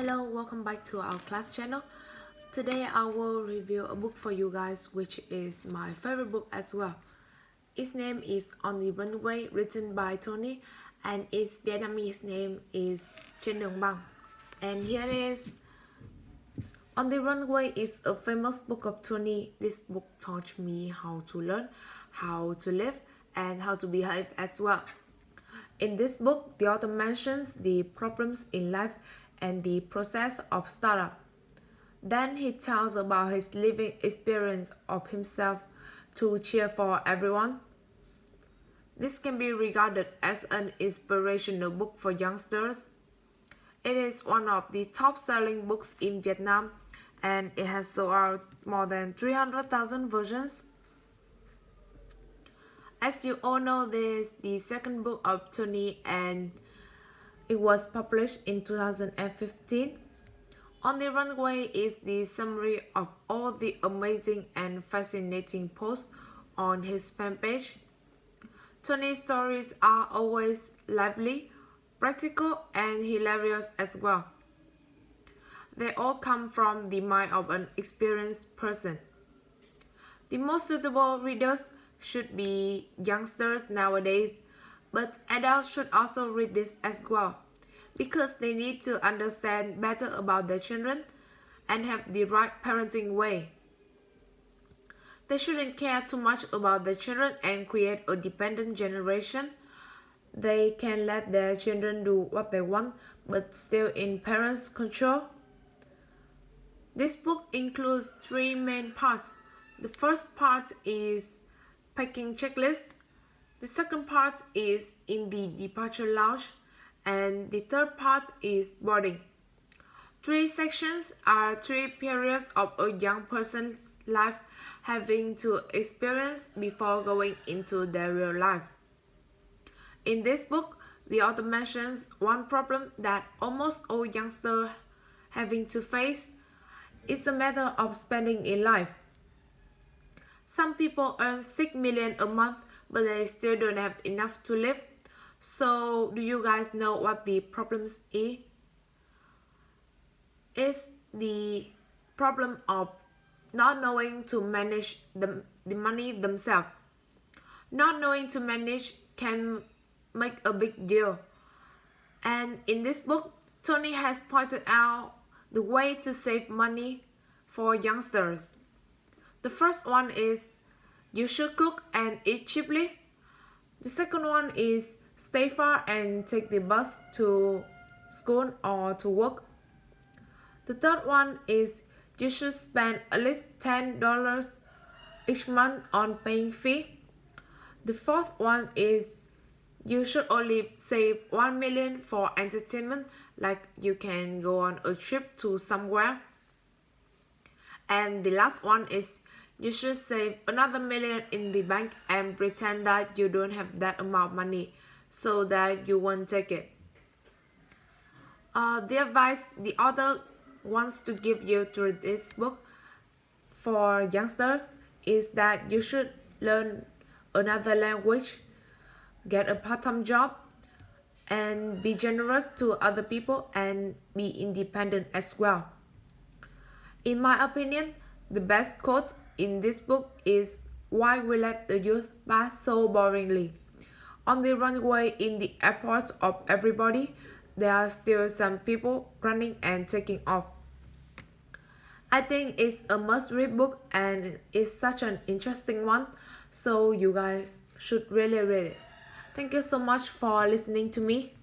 Hello, welcome back to our class channel. Today I will review a book for you guys, which is my favorite book as well. Its name is On the Runway, written by Tony, and its Vietnamese name is Trên đường băng. And here it is. On the Runway is a famous book of Tony. This book taught me how to learn, how to live, and how to behave as well. In this book, the author mentions the problems in life and the process of startup. Then he tells about his living experience of himself to cheer for everyone. This can be regarded as an inspirational book for youngsters. It is one of the top-selling books in Vietnam, and it has sold out more than 300,000 versions. As you all know, this is the second book of Tony, and it was published in 2015. On the Runway is the summary of all the amazing and fascinating posts on his fan page. Tony's stories are always lively, practical, and hilarious as well. They all come from the mind of an experienced person. The most suitable readers should be youngsters nowadays, but adults should also read this as well, because they need to understand better about their children and have the right parenting way. They shouldn't care too much about their children and create a dependent generation. They can let their children do what they want, but still in parents' control. This book includes three main parts. The first part is packing checklist. The second part is in the departure lounge, and the third part is boarding. Three sections are three periods of a young person's life having to experience before going into their real lives. In this book, the author mentions one problem that almost all youngsters having to face is the matter of spending in life. Some people earn 6 million a month, but they still don't have enough to live. So, do you guys know what the problems is? It's the problem of not knowing to manage the money themselves. Not knowing to manage can make a big deal. And in this book, Tony has pointed out the way to save money for youngsters. The first one is you should cook and eat cheaply. The second one is stay far and take the bus to school or to work. The third one is you should spend at least $10 each month on paying fee. The fourth one is you should only save 1 million for entertainment, like you can go on a trip to somewhere. And the last one is you should save another million in the bank and pretend that you don't have that amount of money so that you won't take it. The advice the author wants to give you through this book for youngsters is that you should learn another language, get a part-time job, and be generous to other people and be independent as well. In my opinion, the best quote in this book is why we let the youth pass so boringly. On the runway in the airport of everybody, there are still some people running and taking off. I think it's a must-read book and it's such an interesting one, so you guys should really read it. Thank you so much for listening to me.